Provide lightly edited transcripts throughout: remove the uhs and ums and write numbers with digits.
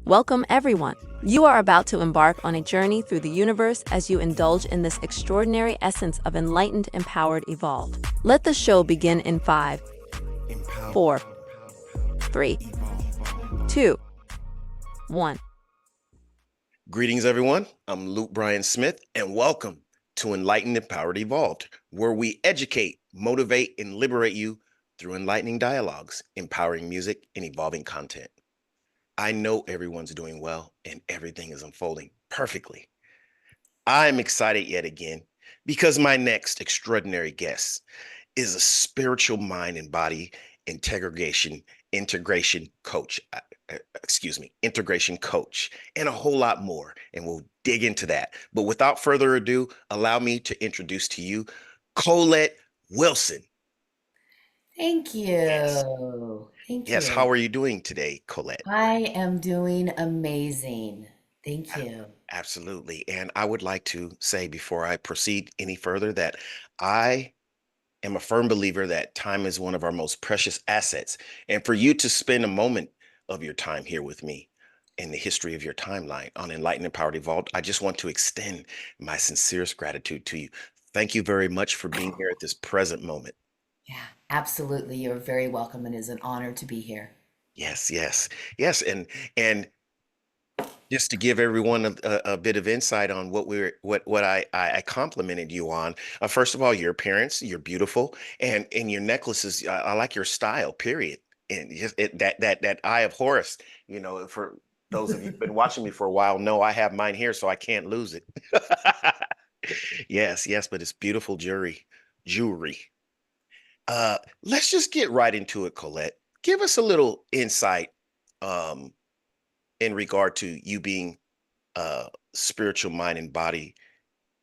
Welcome, everyone. You are about to embark on a journey through the universe as you indulge in this extraordinary essence of enlightened, empowered, evolved. Let the show begin in 5, 4, 3, 2, 1. Greetings, everyone. I'm Luke Bryan Smith, and welcome to Enlightened, Empowered, Evolved, where we educate, motivate, and liberate you through enlightening dialogues, empowering music, and evolving content. I know everyone's doing well and everything is unfolding perfectly. I'm excited yet again because my next extraordinary guest is a spiritual mind and body integration coach. Integration coach, and a whole lot more. And we'll dig into that. But without further ado, allow me to introduce to you Colette Wilson. Thank Yes. you. Thank Yes. How you. are you doing today, Colette? I am doing amazing. Thank A- you. Absolutely. And I would like to say before I proceed any further that I am a firm believer that time is one of our most precious assets. And for you to spend a moment of your time here with me in the history of your timeline on Enlightened, Empowered, Evolved, I just want to extend my sincerest gratitude to you. Thank you very much for being here at this present moment. Yeah, absolutely. You're very welcome and it is an honor to be here. Yes, yes, yes. And just to give everyone a bit of insight on what I complimented you on. First of all, your appearance, you're beautiful, and your necklaces. I like your style. Period. And just that eye of Horus. For those of you who've been watching me for a while, know I have mine here, so I can't lose it. Yes, yes, but it's beautiful jewelry. Let's just get right into it, Colette. Give us a little insight um, in regard to you being spiritual mind and body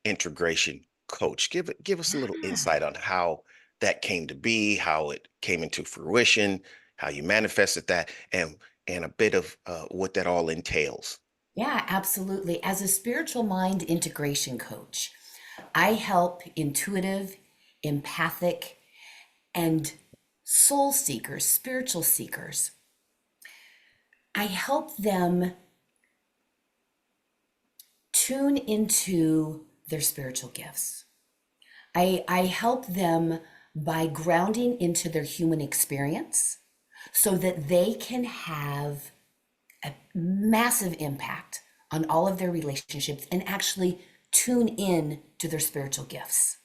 integration coach. Give us a little Yeah. insight on how that came to be, how it came into fruition, how you manifested that, and a bit of what that all entails. Yeah, absolutely. As a spiritual mind integration coach, I help intuitive, empathic, and soul seekers, spiritual seekers. I help them tune into their spiritual gifts. I help them by grounding into their human experience so that they can have a massive impact on all of their relationships and actually tune in to their spiritual gifts.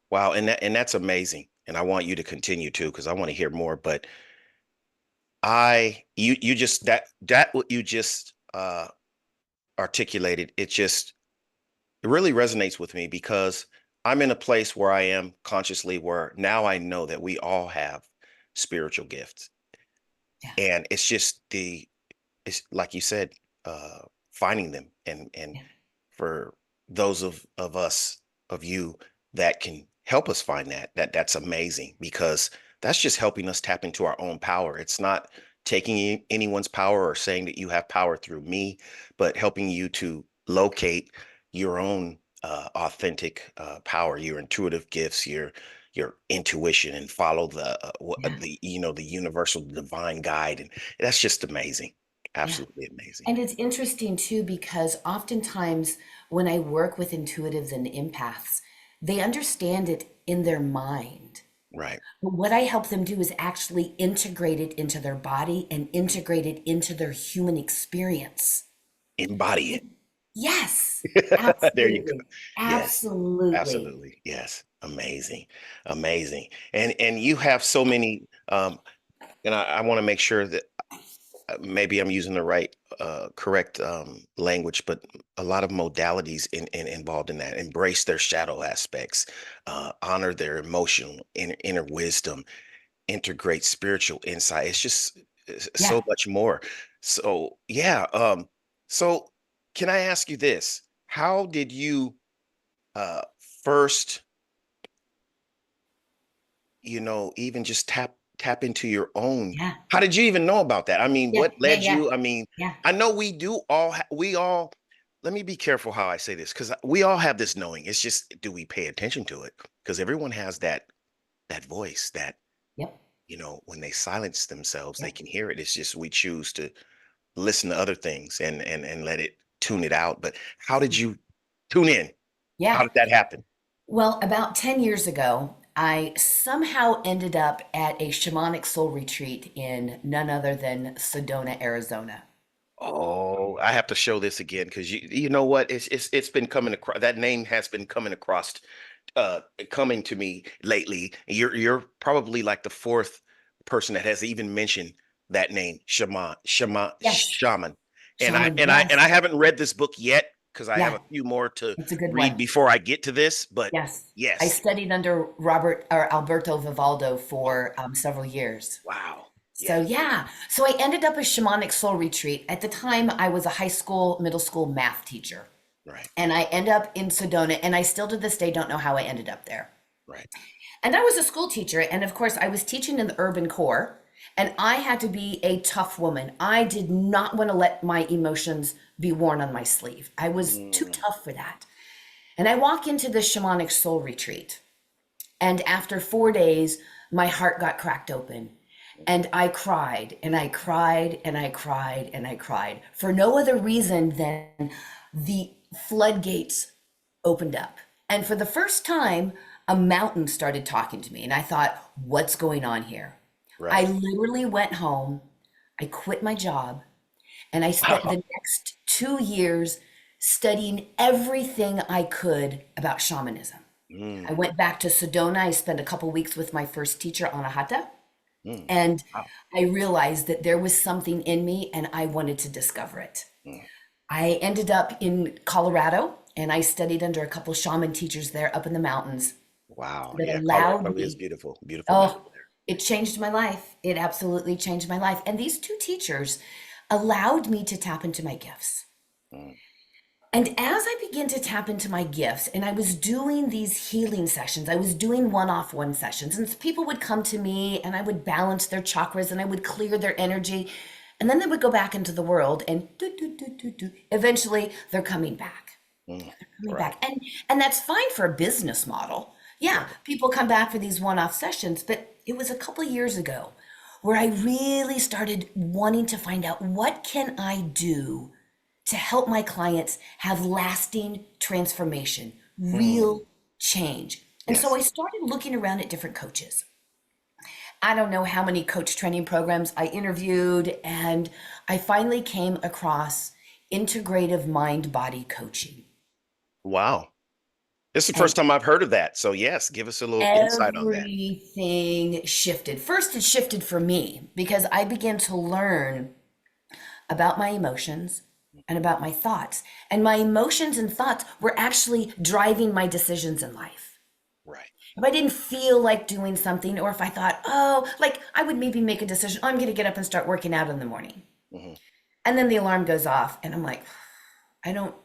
Wow, and that's amazing. And I want you to continue too, because I want to hear more. But you just that what you just articulated, it really resonates with me because I'm in a place where I am consciously where now I know that we all have spiritual gifts. Yeah, And it's like you said, uh, finding them and yeah, for those of us of you that can help us find that's amazing because that's just helping us tap into our own power. It's not taking anyone's power or saying that you have power through me, but helping you to locate your own authentic power, your intuitive gifts, your intuition, and follow yeah, the universal divine guide, and that's just amazing, yeah. absolutely amazing. And it's interesting too because oftentimes when I work with intuitives and empaths, they understand it in their mind. Right. But what I help them do is actually integrate it into their body and integrate it into their human experience. Embody it. Yes, There you go. absolutely. Yes, Absolutely. absolutely. Yes. Amazing. Amazing. And you have so many and I want to make sure that maybe I'm using the right correct language, but a lot of modalities involved in that. Embrace their shadow aspects, honor their emotional inner wisdom, integrate spiritual insight. It's Yeah. so much more. So yeah. So can I ask you this? How did you uh first, even just tap into your own? Yeah. How did you even know about that? I mean, Yeah. what Yeah. led Yeah. you? I mean, Yeah. I know we all let me be careful how I say this because we all have this knowing. It's just, do we pay attention to it? Because everyone has that voice that, Yep. when they silence themselves, they Yep. can hear it. It's just we choose to, listen to other things and let it tune it out. But how did you tune in? How Yeah. did that happen? Well, about 10 years ago, I somehow ended up at a shamanic soul retreat in none other than Sedona, Arizona. Oh, I have to show this again because you know what? It's been coming across. That name has been uh coming to me lately. You're probably like the fourth person that has even mentioned that name, Yes, shaman. And I shaman, and I and I yes. haven't read this book yet because I have Yeah, a few more to it's a good read one. before I get to this. But Yes. I yes, studied under Robert or Alberto Vivaldo for several years. wow, So yeah, yeah, so I ended up a shamanic soul retreat. At the time, I was a high school, middle school math teacher, right, and I end up in Sedona, and I still to this day don't know how I ended up there. right. And I was a school teacher, and of course, I was teaching in the urban core, and I had to be a tough woman. I did not want to let my emotions be worn on my sleeve. I was too Mm, tough for that. And I walk into the shamanic soul retreat, and after 4 days, my heart got cracked open. And I cried and I cried and I cried and I cried for no other reason than the floodgates opened up. And for the first time, a mountain started talking to me. And I thought, what's going on here? I right. literally went home, I quit my job, and I spent Wow. the next 2 years studying everything I could about shamanism. I Mm, went back to Sedona. I spent a couple weeks with my first teacher, Anahata, mm, and wow. I realized that there was something in me and I wanted to discover it. Mm. I ended up in Colorado and I studied under a couple shaman teachers there up in the mountains Wow. that Yeah, allowed Colorado is me, beautiful. Beautiful mountain oh, there. it changed my life. It absolutely changed my life. And these two teachers allowed me to tap into my gifts. Mm, And as I began to tap into my gifts and I was doing these healing sessions, I was doing one sessions, and people would come to me and I would balance their chakras and I would clear their energy. And then they would go back into the world and do, do, do, do, do. Eventually they're coming back. mm, Coming right, back. And that's fine for a business model. Yeah, right. people come back for these one-off sessions, but it was a couple of years ago where I really started wanting to find out what can I do to help my clients have lasting transformation, Mm, real change. And so yes. I started looking around at different coaches. I don't know how many coach training programs I interviewed, and I finally came across integrative mind body coaching. Wow. This is the And first time I've heard of that. So yes, give us a little insight on that. everything shifted. First, it shifted for me because I began to learn about my emotions and about my thoughts. And my emotions and thoughts were actually driving my decisions in life. Right. If I didn't feel like doing something, or if I thought, oh, like I would maybe make a decision, oh, I'm going to get up and start working out in the morning. Hmm. And then the alarm goes off, and I'm like, I don't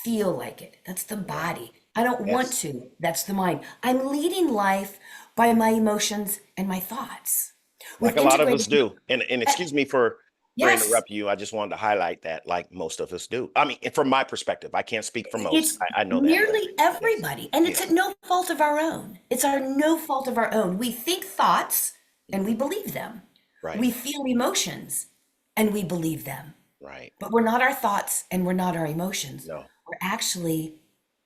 feel like it. That's the Right. body. I don't want Yes. to. That's the mind. I'm leading life by my emotions and my thoughts. Like With a lot of us integrated, do. And eh, excuse me for yes, interrupting you. I just wanted to highlight that like most of us do. I mean, from my perspective, I can't speak for most. it's I know that, but nearly yes. everybody, and it's at Yes. no fault of our own. It's our no fault of our own. We think thoughts and we Mhm. believe them. Right. We feel emotions and we believe them. Right. But we're not our thoughts and we're not our emotions. No. We're actually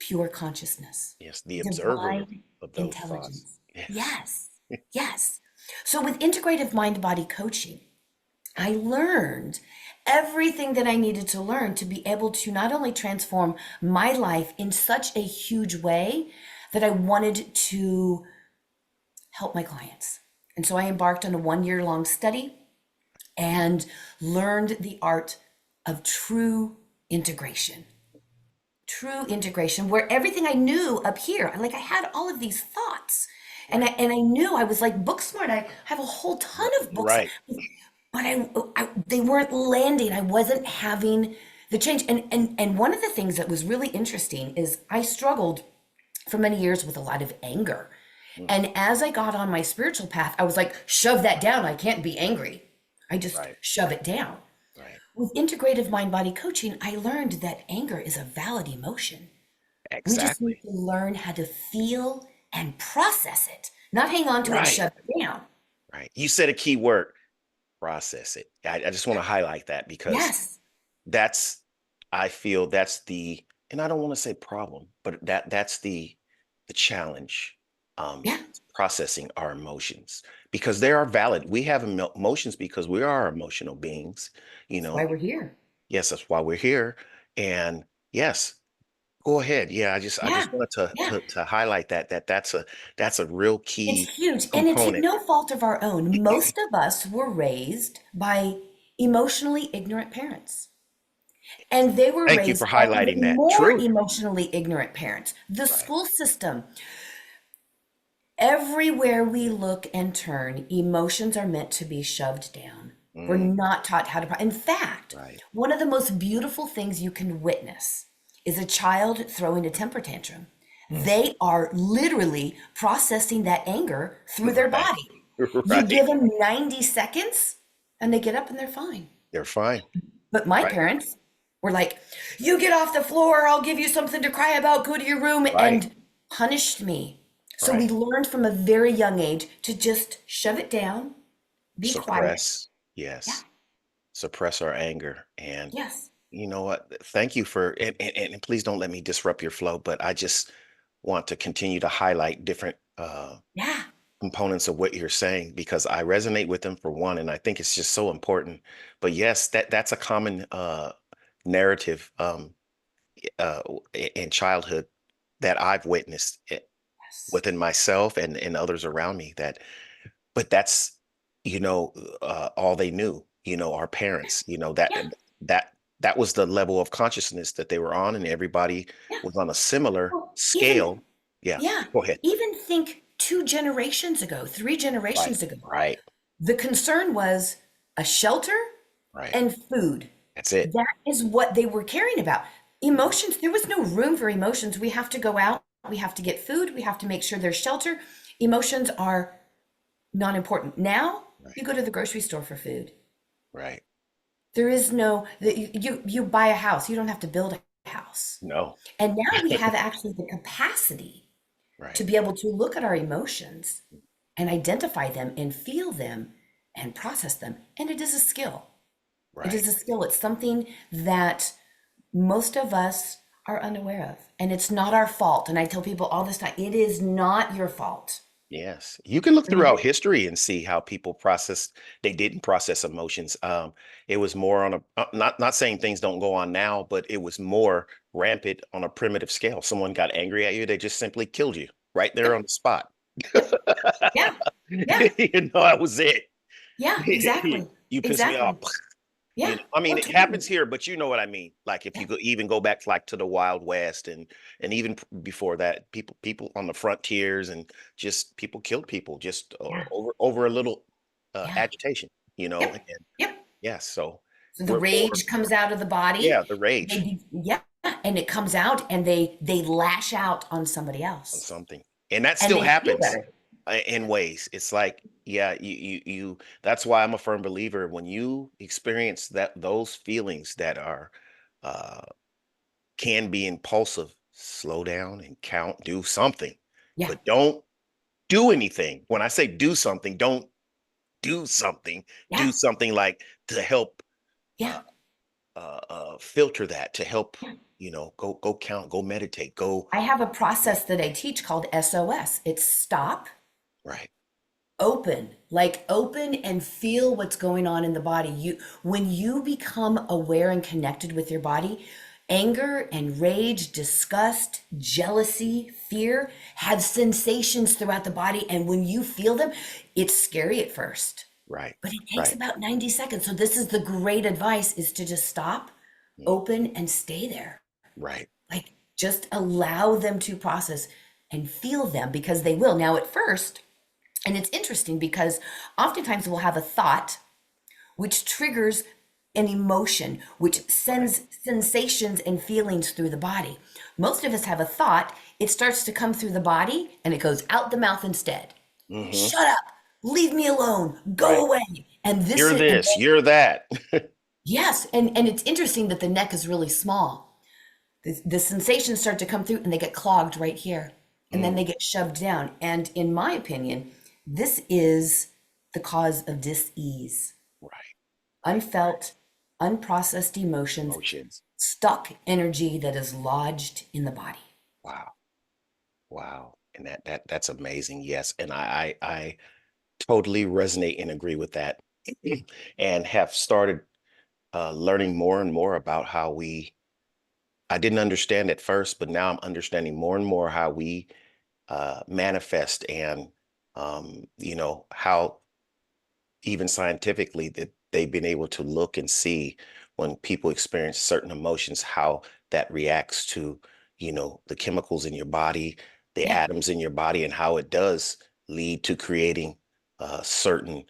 pure consciousness, Yes. The observer divine of those thoughts. intelligence. Yes. Yes, yes. So with integrative mind body coaching, I learned everything that I needed to learn to be able to not only transform my life in such a huge way that I wanted to help my clients. And so I embarked on a 1 year long study and learned the art of true integration, where everything I knew up here, like I had all of these thoughts. Right. And I knew I was like book smart. I have a whole ton of books, Right. but they weren't landing. I wasn't having the change. And one of the things that was really interesting is I struggled for many years with a lot of anger. Mm, And as I got on my spiritual path, I was like, shove that down. I can't be angry. I just right. shove it down. Right. With integrative mind body coaching, I learned that anger is a valid emotion. We just need Exactly. to learn how to feel and process it, not hang on to it and Right. shove it down. Right. You said a key word, process it. I just want to highlight that because Yes. that's, I feel that's the, and I don't want to say problem, but that's the challenge, um, Yeah. processing our emotions because they are valid. We have emotions because we are emotional beings, you That's why know. we're here. Yes, that's why we're here. And yes, go ahead. Yeah, I Yeah. just wanted to Yeah. highlight that's a real It's key huge. And it's component. no fault of our own. Most of us were raised by emotionally ignorant parents. And they were Thank you for raised by highlighting even that. more Truth. emotionally ignorant parents. The Right. school system, everywhere we look and turn, emotions are meant to be shoved down. We're Mm, not taught how to. In fact, right. one of the most beautiful things you can witness is a child throwing a temper tantrum. Mm, They are literally processing that anger through their right. body. You Right. give them 90 seconds and they get up and they're fine. They're fine. But my Right. parents were like, "You get off the floor, I'll give you something to cry about, go to your room," Right. and punished me. So we Right. learned from a very young age to just shove it down, be quiet. Suppress. Yeah, Yes. Suppress our anger. And yes, you know what? Thank you for, and please don't let me disrupt your flow, but I just want to continue to highlight different yeah, components of what you're saying because I resonate with them for one, and I think it's just so important. But yes, that's a common narrative in childhood that I've witnessed yes, within myself and others around me that, but that's, you know, all they knew, you know, our parents, you know, yeah, that that was the level of consciousness that they were on, and everybody yeah. was on a similar Well, even, scale. Yeah, yeah, go ahead. even think 2 generations ago, three Right, generations ago, right, the concern was a shelter right. and food. That's it. That is what they were caring about. Emotions, there was no room for emotions. We have to go out, we have to get food, we have to make sure there's shelter. Emotions are not important. Now, Right, you go to the grocery store for food. right. There is no, you buy a house, you don't have to build a house. No, And now we have actually the capacity to right, be able to look at our emotions and identify them and feel them and process them. And it is a skill. It right. is a skill. It's something that most of us are unaware of. And it's not our fault. And I tell people all this time, it is not your fault. Yes, you can look Mhm. throughout history and see how people process. They didn't process emotions. It was more on a not saying things don't go on now, but it was more rampant on a primitive scale. Someone got angry at you, they just simply killed you right there Yep. on the spot. Yep. Yeah. Yeah. You know, that was it. Yeah. Exactly. You pissed me off. Exactly. You Yeah. know, I mean, Oh, it happens totally. here, but you know what I mean. Like if Yeah. you go, even go back like to the Wild West and even before that, people on the frontiers and just people killed people just Yeah. over a little Yeah. agitation, you know. Yep. And Yep. yeah, so So the we're more, rage comes out of the body. yeah, the rage Yeah. And it comes out and they lash out on somebody on else. something, and that And still they feel happens better. in ways. It's like, yeah, you. That's why I'm a firm believer when you experience those feelings that are. Uh, can be impulsive. Slow down and count, do something, Yeah. but don't do anything. When I say do something, don't do something. Do Yeah. something like to help Yeah. uh, filter that, to help, Yeah. you know, go count, go meditate, go. I have a Yeah, process that I teach called SOS. It's stop, right, open, like open and feel what's going on in the body. When you become aware and connected with your body, anger and rage, disgust, jealousy, fear have sensations throughout the body. And when you feel them, it's scary at first, right, but it takes right, about 90 seconds. So this is the great advice is to just stop, mm, open, and stay there. right, Like just allow them to process and feel them because they will. Now, at first, and it's interesting because oftentimes we'll have a thought which triggers an emotion, which right. sends sensations and feelings through the body. Most of us have a thought, it starts to come through the body and it goes out the mouth instead. Hmm. Shut up, leave me alone, go Right. away. And this You're is, this. You're that. yes, and it's interesting that the neck is really small. The sensations start to come through and they get clogged right here and then Mm, they get shoved down. And in my opinion, this is the cause of dis-ease. unfelt, unprocessed emotions, Emotions. stuck energy that is lodged in the body. Wow. Wow. And that's amazing. Yes. And I totally resonate and agree with that. And have started learning more and more about how I didn't understand at first, but now I'm understanding more and more how we manifest and, how even scientifically that they've been able to look and see when people experience certain emotions, how that reacts to, the chemicals in your body, the Yeah. atoms in your body, and how it does lead to creating certain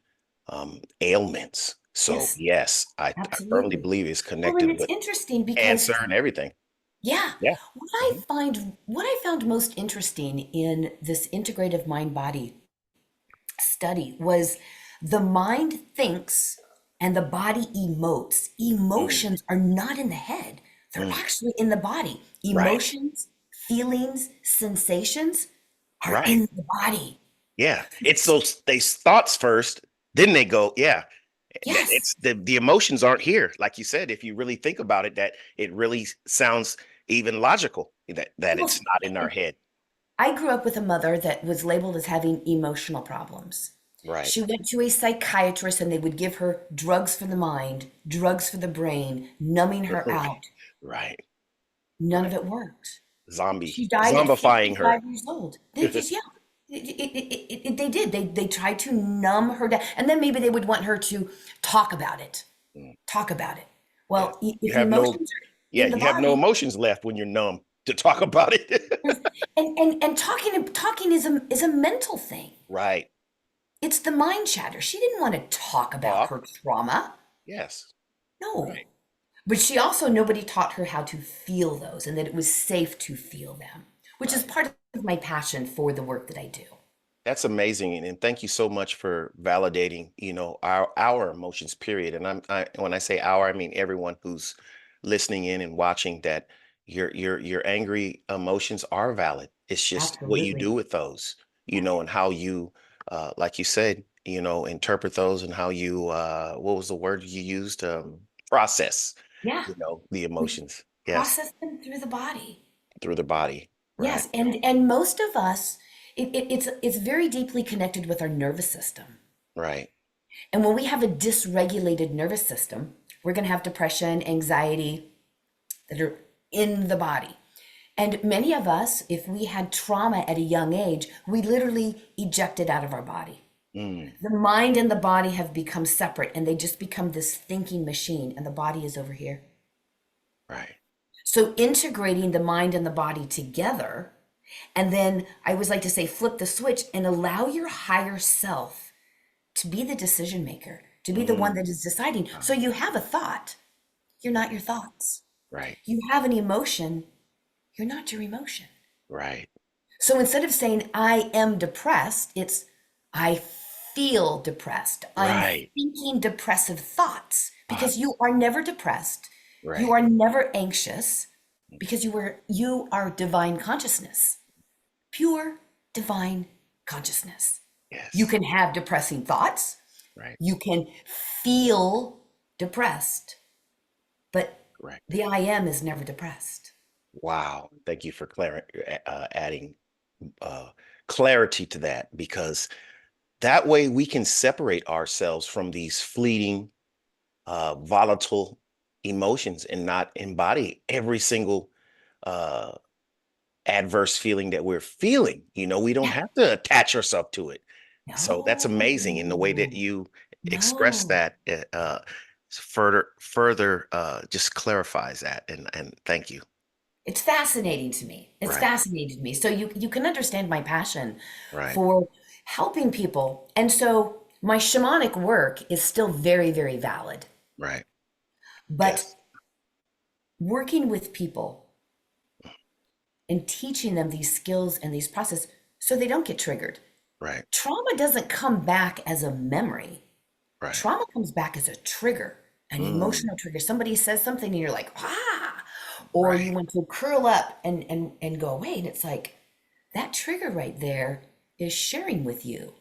ailments. So Yes, yes, I firmly absolutely. believe it's Well, and connected it's with interesting because, cancer and everything. yeah, Yeah. Mhm. what I found most interesting in this integrative mind body study was the mind thinks and the body emotes. Mm, Emotions are not in the head, they're mm. actually in the body. Right. Emotions, feelings, sensations are Right. in the body. Yeah, it's those they thoughts first, then they go, yeah. Yes. It's the emotions aren't here. Like you said, if you really think about it, that it really sounds even logical that Well, it's not in our head. I grew up with a mother that was labeled as having emotional problems. Right. She went to a psychiatrist and they would give her drugs for the mind, drugs for the brain, numbing her Right. out. Right. None of Right. it worked. Zombie, She died at zombifying her. 55 years old. They just, yeah, they did. They tried to numb her down. And then maybe they would want her to talk about it. Mm, Talk about it. yes. Well, You if have no, emotions are yeah, in the you have no body, emotions left when you're numb to talk about it. and talking is a mental thing. Right. It's the mind chatter. She didn't want to talk about Talk. her trauma. Yes. No. Right. But she also, nobody taught her how to feel those and that it was safe to feel them, which is Right. part of my passion for the work that I do. That's amazing, and thank you so much for validating, our emotions. Period. And when I say our, I mean everyone who's listening in and watching. That your angry emotions are valid. It's just what you Absolutely. do with those, and how you, like you said, interpret those, and how you, what was the word you used? Process, Yeah. the We emotions. Yes, process them through the body. through the body. Right. Yes. And most of us, it's very deeply connected with our nervous system. Right. And when we have a dysregulated nervous system, we're going to have depression, anxiety that are in the body. And many of us, if we had trauma at a young age, we literally ejected out of our body. Mm, The mind and the body have become separate and they just become this thinking machine, and the body is over here. right. So, integrating the mind and the body together, and then I always like to say, flip the switch and allow your higher self to be the decision maker, to be the one Mm, that is deciding. So, you have a thought, you're not your thoughts. right. You have an emotion, you're not your emotion. Right. So instead of saying I am depressed, it's I feel depressed. I'm Right. thinking depressive thoughts because Thoughts. you are never depressed. You Right. are never anxious because you are divine consciousness. Pure divine consciousness. You Yes. can have depressing thoughts. Right. You can feel depressed, but Correct. the I am is never depressed. Wow. Thank you for adding uh, clarity to that, because that way we can separate ourselves from these fleeting, volatile emotions and not embody every single uh, adverse feeling that we're feeling. We don't Yeah. have to attach ourselves to it. So that's No. amazing in the way that you express No. that. Further just clarifies that, and thank you. It's fascinating to me. It's Right. fascinating to me. So you can understand my passion Right. for helping people. And so my shamanic work is still very, very valid. Right. But Yes. working with people and teaching them these skills and these processes so they don't get triggered. Right. Trauma doesn't come back as a memory. Right. Trauma comes back as a trigger, an Mm, emotional trigger. Somebody says something and you're like, ah, or right. you want to curl up and go away. And it's like, that trigger right there is sharing with you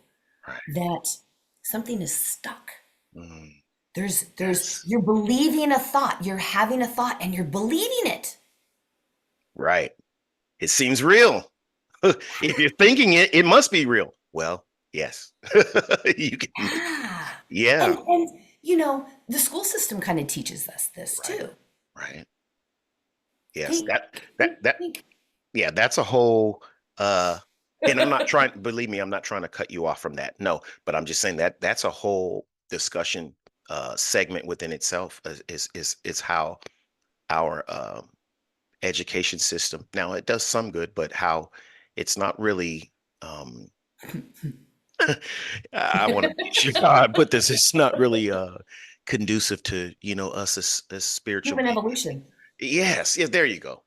Right. that something is stuck. Mm, There's Yes. you're believing a thought, you're having a thought and you're believing it. Right. It seems real. If you're thinking it, it must be real. Well, yes. You can make, Yeah. yeah. And you know, the school system kind of teaches us this Right. too. Right. Yes. Think, That think. yeah, that's a whole and I'm not trying, believe me, I'm not trying to cut you off from that. No, but I'm just saying that that's a whole discussion segment within itself is how our education system, now it does some good, but how it's not really I want to make sure how I put this. It's not really conducive to, us as spiritual Human beings. evolution. Yes, yeah, there you go.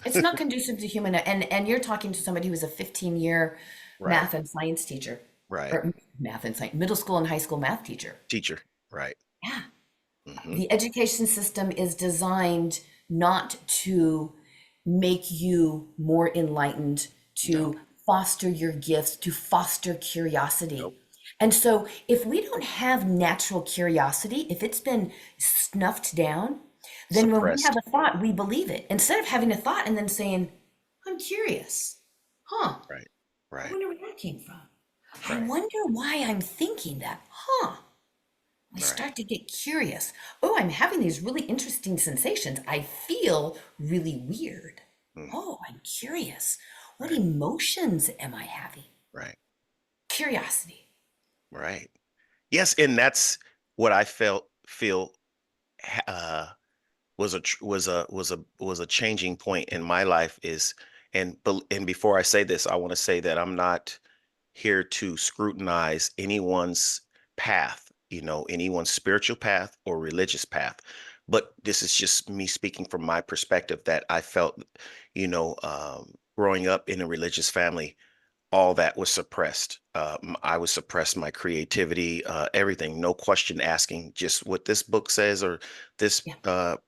It's not conducive to human, and you're talking to somebody who's a 15-year Right, math and science teacher, right. or math and science, middle school and high school math teacher. Teacher, right. Yeah. Hmm. The education system is designed not to make you more enlightened, No, to foster your gifts, to foster nope. curiosity. And so, if we don't have natural curiosity, if it's been snuffed down, then when we have Suppressed. a thought, we believe it. Instead of having a thought and then saying, I'm curious. Huh, Right, I right, wonder where that came from. I right, wonder why I'm thinking that. Huh, I right. start to get curious. Oh, I'm having these really interesting sensations. I feel really weird. Mm, Oh, I'm curious. What right, emotions am I having? right, Curiosity. right. Yes, and that's what I feel ha- uh was a changing point in my life is and before I say this, I want to say that I'm not here to scrutinize anyone's path, anyone's spiritual path or religious path. But this is just me speaking from my perspective that I felt, growing up in a religious family, all that was suppressed. I was suppressed my creativity, everything, no question asking, just what this book says or this Yeah,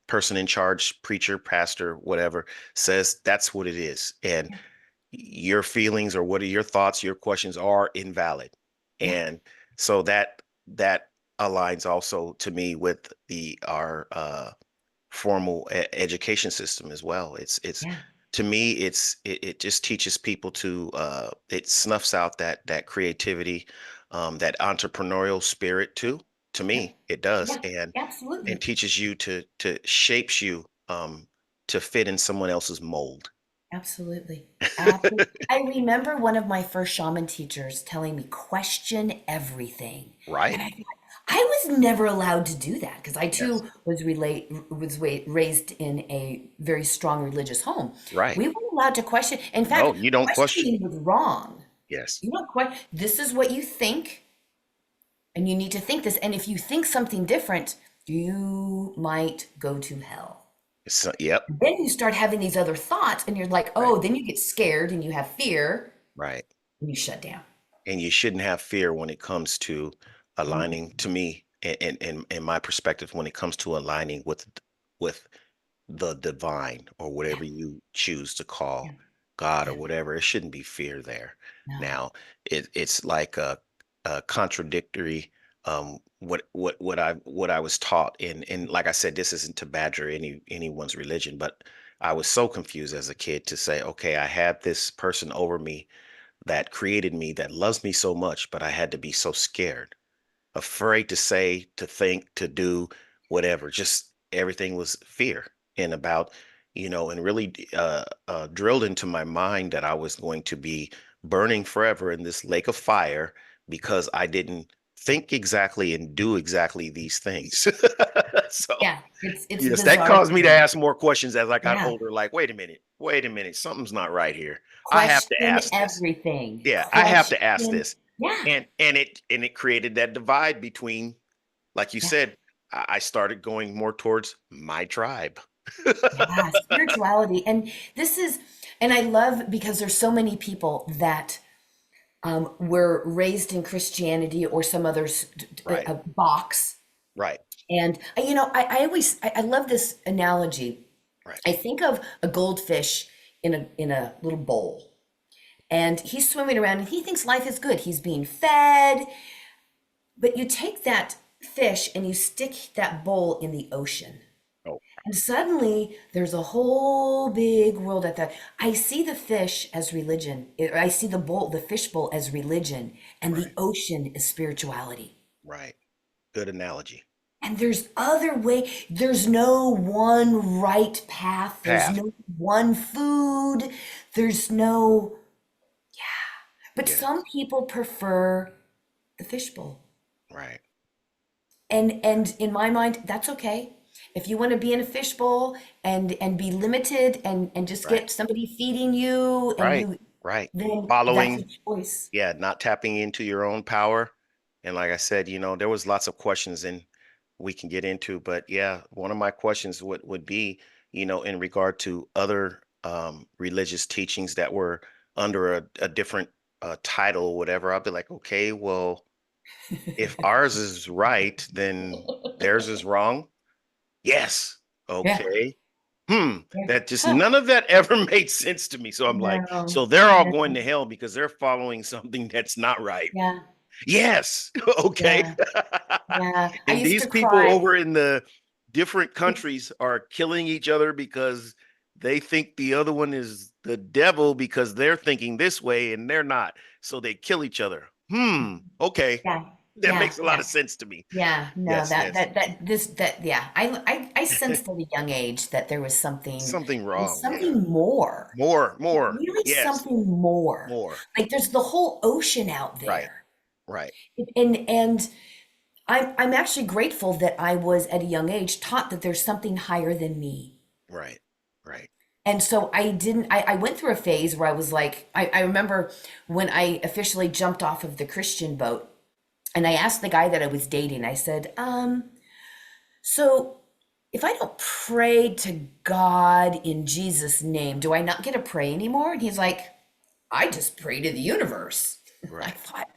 person in charge, preacher, pastor, whatever says, that's what it is. And yeah, your feelings or what are your thoughts, your questions are invalid. yeah, And so that aligns also to me with the our formal education system as well. It's yeah, to me it just teaches people to it snuffs out that creativity, that entrepreneurial spirit too. To yeah, me, it does, yeah, and absolutely. teaches you to shapes you to fit in someone else's mold. Absolutely. Absolutely. I remember one of my first shaman teachers telling me, question everything. And Right? I thought, I was never allowed to do that because I Yes. too was raised in a very strong religious home. Right. We weren't allowed to question. In No, fact, you don't question. questioning was wrong. Yes. You don't question. This is what you think, and you need to think this. And if you think something different, you might go to hell. Yep. Then you start having these other thoughts, and you're like, Right. oh, then you get scared and you have fear Right. and you shut down. And you shouldn't have fear when it comes to Mm, aligning, to me, and in my perspective, when it comes to aligning with the divine or yeah, whatever you choose to yeah, call God or yeah. whatever. It shouldn't be fear there. No, Now, it's like a contradictory, what I was taught, and like I said, this isn't to badger anyone's religion, but I was so confused as a kid to say, okay, I had this person over me that created me, that loves me so much, but I had to be so scared, afraid to say, to think, to do whatever. Just everything was fear and about, and really drilled into my mind that I was going to be burning forever in this lake of fire because I didn't think exactly and do exactly these things. So, yeah, it's yes, that bizarre caused to me to me. ask more questions as I got Yeah, older. Like, wait a minute, something's not right here. I have to question ask this. everything. Yeah, I have to ask Question. this. Yeah, And it created that divide between, like you yeah, said, I started going more towards my tribe. yeah. Spirituality, and this is, and I love because there's so many people that were raised in Christianity or some other Right, box. right, And I always I love this analogy. right, I think of a goldfish in a little bowl, and he's swimming around and he thinks life is good. He's being fed, but you take fish and you stick that bowl in the ocean. Oh, And suddenly there's a whole big world at that. I see the fish as religion. I see the fish bowl as religion, and the right, ocean is spirituality. right. Good analogy. And there's other way. There's no one right path. There's Path. no one food. There's no, but Yes. some people prefer the fishbowl. Right, And in my mind, that's okay. If you want to be in a fishbowl and be limited and just right, get somebody feeding you and right, you, right. then that's a Following, choice. yeah, not tapping into your own power. And like I said, there was lots of questions and we can get into, but yeah, one of my questions would be, in regard to other religious teachings that were under a different title or whatever. I'll be like, okay, well, if ours is right, then theirs is wrong. Yes. Yeah. Okay. Yeah. That just Huh. none of that ever made sense to me. So I'm like, No. so they're all No. going to hell because they're following something that's not right. Yeah. Yes. Okay. Yeah. Yeah. I And used these to people cry. over in the different countries are killing each other because they think the other one is the devil because they're thinking this way and they're not. So they kill each other. Okay. Yeah. That Yeah. makes a lot Yeah. of sense to me. Yeah. No, Yes, yes. yeah. I sensed at a young age that Something there was wrong. Yeah. something more. More. Really Yes, something more. more. Like there's the whole ocean out Right, there. right, And I'm actually grateful that I was at a young age taught that there's something higher than me. right, right. And so I went through a phase where I was like, I remember when I officially jumped off of the Christian boat and I asked the guy that I was dating, I said, so if I don't pray to God in Jesus' name, do I not get to pray anymore? And he's like, I just pray to the universe. I Right, thought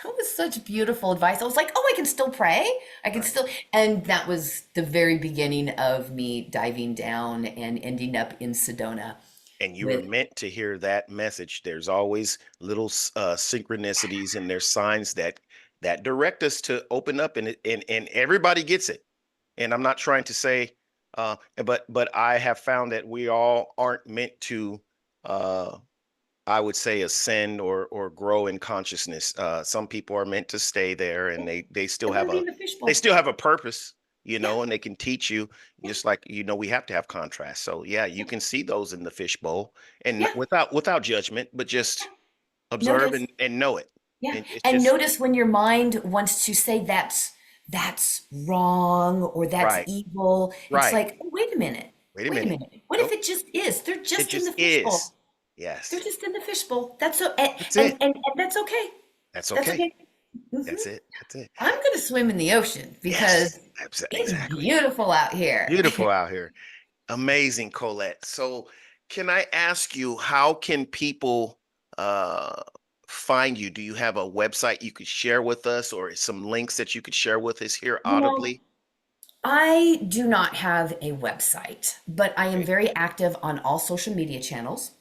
that was such beautiful advice. I was like, oh, I can still pray. I can right. still, and that was the very beginning of me diving down and ending up in Sedona And you were with, meant to hear that message. There's always little synchronicities and there's signs that direct us to open up, and and everybody gets it. And I'm not trying to say, but I have found that we all aren't meant to. I would say ascend or grow in consciousness. Some people are meant to stay there, and they still I want have to be a in the they fishbowl. still have a purpose, Yeah, and they can teach you. yeah, Just like we have to have contrast. So yeah, you yeah, can see those in the fishbowl, and yeah, without judgment, but yeah. just observe Notice. and know it. Yeah. And it's And just notice when your mind wants to say that's wrong or that's right, evil, it's right. like, oh, wait a minute. Wait a Wait a minute. minute. What if Nope, it just is? They're it just in the just fishbowl. is. They're Yes, just in the fishbowl. That's so, and that's it. that's okay. That's That's okay. okay. That's it. That's it. I'm going to swim in the ocean because Yes, it's exactly. beautiful out here. Beautiful out here. Amazing, Colette. So, can I ask you, how can people uh, find you? Do you have a website you could share with us, or some links that you could share with us here You know, audibly? I do not have a website, but I am Okay. very active on all social media channels.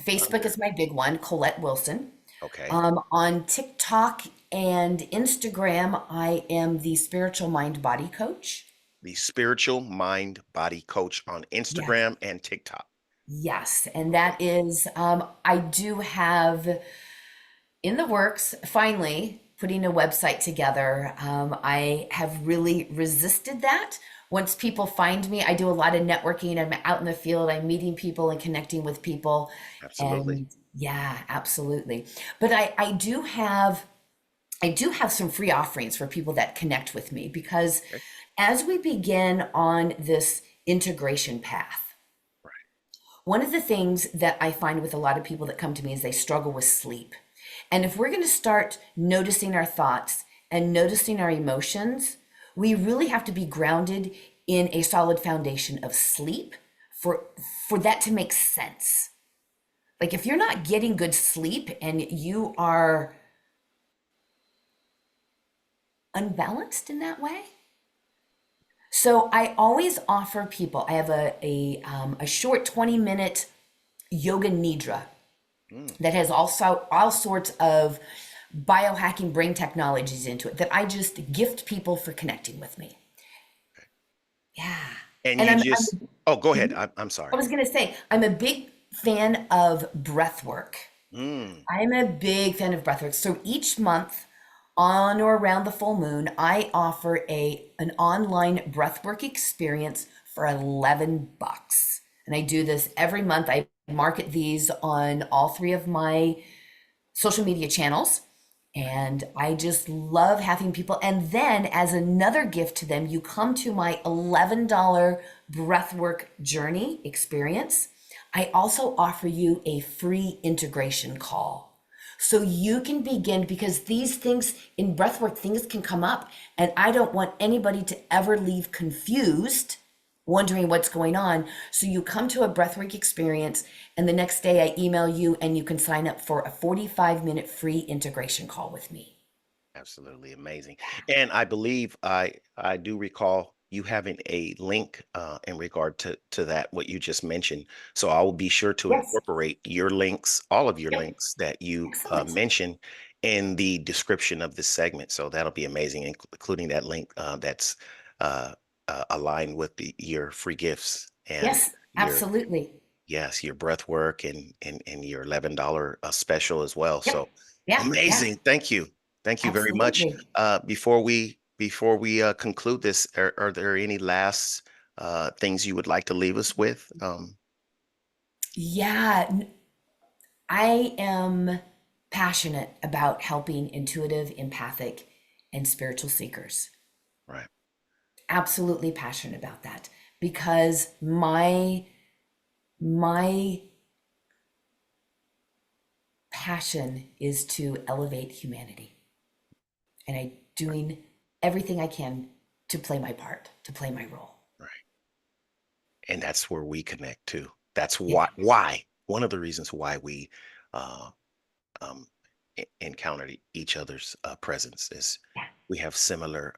Facebook Under. is my big one, Colette Wilson. Okay. On TikTok and Instagram, I am the spiritual mind body coach. The Spiritual Mind Body Coach on Yes. Instagram and TikTok. Yes. And Okay. that is, I do have in the works, finally, putting a website together. I have really resisted that. Once people find me, I do a lot of networking. I'm out in the field, I'm meeting people and connecting with people. Absolutely. And yeah, absolutely. But I do have some free offerings for people that connect with me because Okay. as we begin on this integration path, Right. one of the things that I find with a lot of people that come to me is they struggle with sleep. And if we're going to start noticing our thoughts and noticing our emotions, we really have to be grounded in a solid foundation of sleep for for that to make sense. Like if you're not getting good sleep and you are unbalanced in that way. So I always offer people, I have a short 20-minute yoga nidra Mm. that has also all sorts of biohacking brain technologies into it that I just gift people for connecting with me. Yeah. And And you just, oh, go ahead. Mhm. I'm I sorry. was going to say, I'm a big fan of breath work. Mm, I'm a big fan of breathwork. So each month, on or around the full moon, I offer an online breathwork experience for $11. And I do this every month. I market these on all three of my social media channels. And I just love having people. And then, as another gift to them, you come to my $11 breathwork journey experience. I also offer you a free integration call. So you can begin, because these things in breathwork, things can come up. And I don't want anybody to ever leave confused, wondering what's going on. So you come to a breathwork experience, and the next day I email you, and you can sign up for a 45-minute free integration call with me. absolutely amazing. And I believe I do recall you having a link in regard to that, what you just mentioned. So I will be sure to Yes. incorporate your links, all of your Yep. links that you Excellent. mentioned in the description of this segment. So that'll be amazing, including that link that's uh, aligned with your free gifts and Yes, your, absolutely. yes, your breath work and your $11 special as well. Yep. So Yeah. Yeah. amazing. Thank you. Thank you very much. Absolutely. Before we conclude this, are there any last things you would like to leave us with? Yeah. I am passionate about helping intuitive, empathic, and spiritual seekers. Right. Absolutely passionate about that, because my passion is to elevate humanity, and I doing everything I can to play my part, to play my role. Right. And that's where we connect too. That's Yeah, why one of the reasons why we uh, um, encountered each other's presence is yeah, we have similar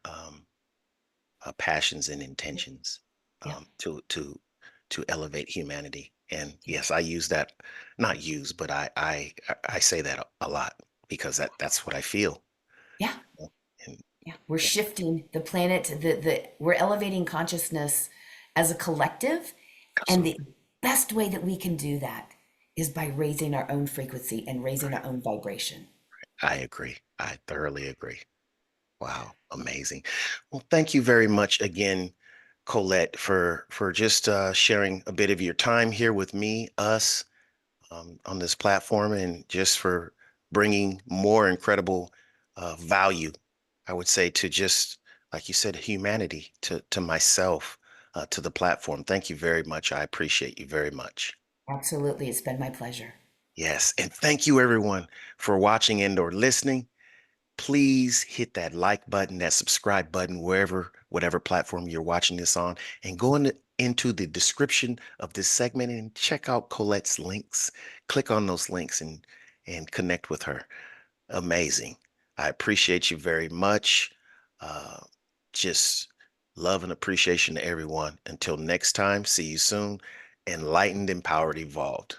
passions and intentions yeah, to elevate humanity. And yeah, yes, I use that, not use, but I say that a lot because that's what I feel. yeah, And yeah. We're yeah, shifting the planet. We're elevating consciousness as a collective, and absolutely. the best way that we can do that is by raising our own frequency and raising Right. our own vibration. I agree. I thoroughly agree. Wow, amazing. Well, thank you very much again, Colette, for just sharing a bit of your time here with me, us, on this platform, and just for bringing more incredible value, I would say, to just, like you said, humanity, to myself, to the platform. Thank you very much. I appreciate you very much. Absolutely, it's been my pleasure. Yes, and thank you everyone for watching and or listening. Please hit that like button, that subscribe button, wherever, whatever platform you're watching this on, and go into the description of this segment and check out Colette's links. Click on those links and connect with her. Amazing. I appreciate you very much. Uh, just love and appreciation to everyone. Until next time, see you soon. Enlightened, empowered, evolved.